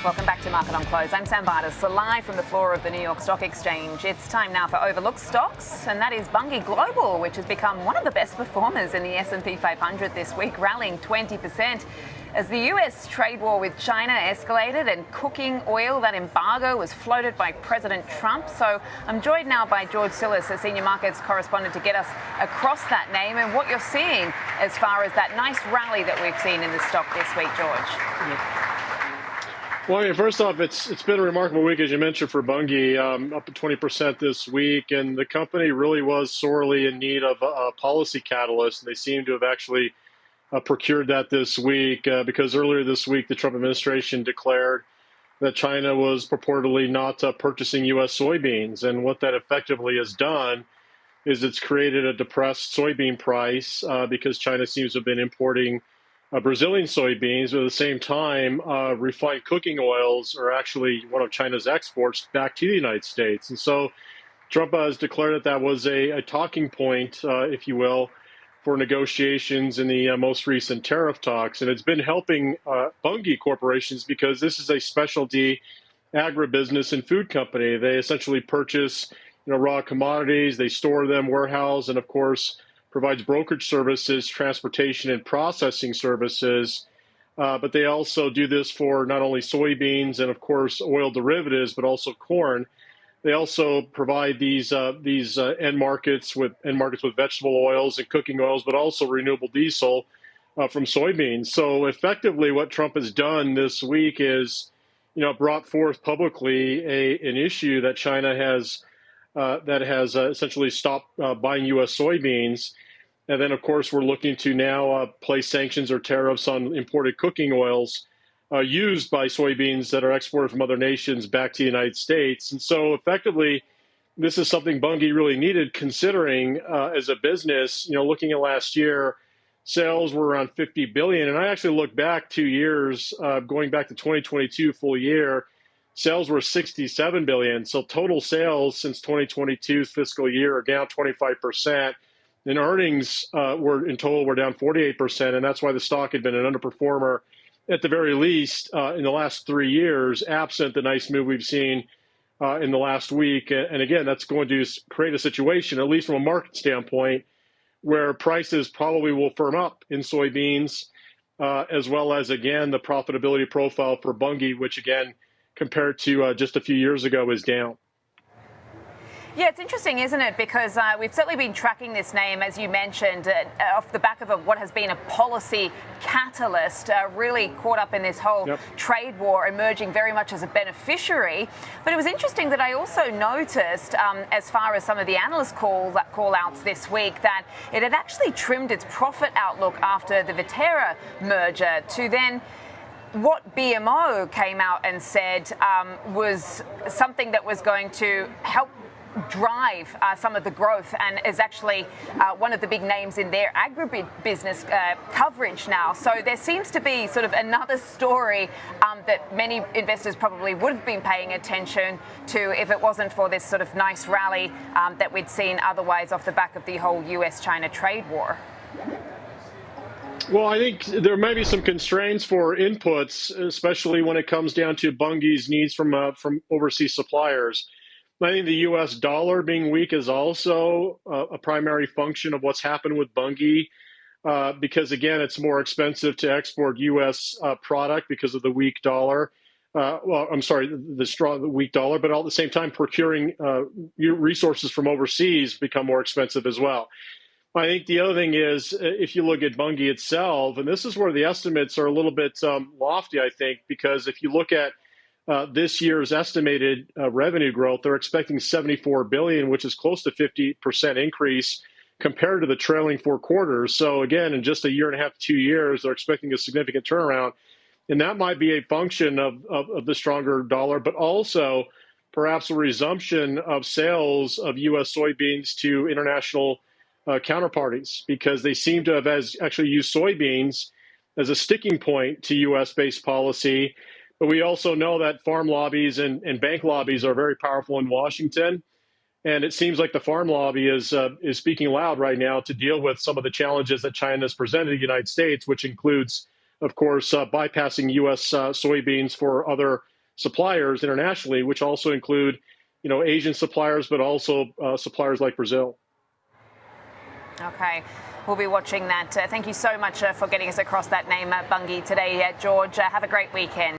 Welcome back to Market on Close. I'm Sam Bartas, live from the floor of the New York Stock Exchange. It's time now for overlooked stocks, and that is Bunge Global, which has become one of the best performers in the S&P 500 this week, rallying 20%. As the US trade war with China escalated and cooking oil, that embargo was floated by President Trump. So I'm joined now by George Tsilis, a senior markets correspondent, to get us across that name and what you're seeing as far as that nice rally that we've seen in the stock this week, George. Well, first off, it's been a remarkable week, as you mentioned, for Bunge, up at 20% this week, and the company really was sorely in need of a policy catalyst. They seem to have actually procured that this week because earlier this week, the Trump administration declared that China was purportedly not purchasing U.S. soybeans, and what that effectively has done is it's created a depressed soybean price because China seems to have been importing Brazilian soybeans, but at the same time, refined cooking oils are actually one of China's exports back to the United States. And so Trump has declared that that was a talking point, if you will, for negotiations in the most recent tariff talks. And it's been helping Bunge corporations because this is a specialty agribusiness and food company. They essentially purchase raw commodities, they store them, warehouse, and of course, provides brokerage services, transportation, and processing services. But they also do this for not only soybeans and, of course, oil derivatives, but also corn. They also provide these end markets with vegetable oils and cooking oils, but also renewable diesel from soybeans. So effectively, what Trump has done this week is, brought forth publicly an issue that China has essentially stopped buying U.S. soybeans. And then, of course, we're looking to now place sanctions or tariffs on imported cooking oils used by soybeans that are exported from other nations back to the United States. And so effectively, this is something Bunge really needed, considering as a business, looking at last year, sales were around $50 billion. And I actually looked back 2 years, going back to 2022 full year, sales were $67 billion. So total sales since 2022's fiscal year are down 25%. And earnings were down 48%. And that's why the stock had been an underperformer at the very least in the last 3 years, absent the nice move we've seen in the last week. And again, that's going to create a situation, at least from a market standpoint, where prices probably will firm up in soybeans, as well as, again, the profitability profile for Bunge, which, again, compared to just a few years ago, is down. Yeah, it's interesting, isn't it? Because we've certainly been tracking this name, as you mentioned, off the back of what has been a policy catalyst, really caught up in this whole trade war, emerging very much as a beneficiary. But it was interesting that I also noticed, as far as some of the analyst call-outs this week, that it had actually trimmed its profit outlook after the Viterra merger to then what BMO came out and said was something that was going to help drive some of the growth, and is actually one of the big names in their agribusiness coverage now. So there seems to be sort of another story that many investors probably would have been paying attention to if it wasn't for this sort of nice rally that we'd seen otherwise off the back of the whole US-China trade war. Well, I think there may be some constraints for inputs, especially when it comes down to Bunge's needs from overseas suppliers. I think the U.S. dollar being weak is also a primary function of what's happened with Bunge, because, again, it's more expensive to export U.S. Product because of the weak dollar. The weak dollar, but at the same time, procuring resources from overseas become more expensive as well. I think the other thing is, if you look at Bunge itself, and this is where the estimates are a little bit lofty, I think, because if you look at this year's estimated revenue growth, they're expecting $74 billion, which is close to 50% increase compared to the trailing 4 quarters. So again, in just a year and a half to 2 years, they're expecting a significant turnaround. And that might be a function of the stronger dollar, but also perhaps a resumption of sales of U.S. soybeans to international counterparties, because they seem to have actually used soybeans as a sticking point to U.S.-based policy. But we also know that farm lobbies and bank lobbies are very powerful in Washington. And it seems like the farm lobby is speaking loud right now to deal with some of the challenges that China has presented to the United States, which includes of course, bypassing U.S. Soybeans for other suppliers internationally, which also include, Asian suppliers, but also suppliers like Brazil. Okay, we'll be watching that. Thank you so much for getting us across that name, Bunge, today, George. Have a great weekend.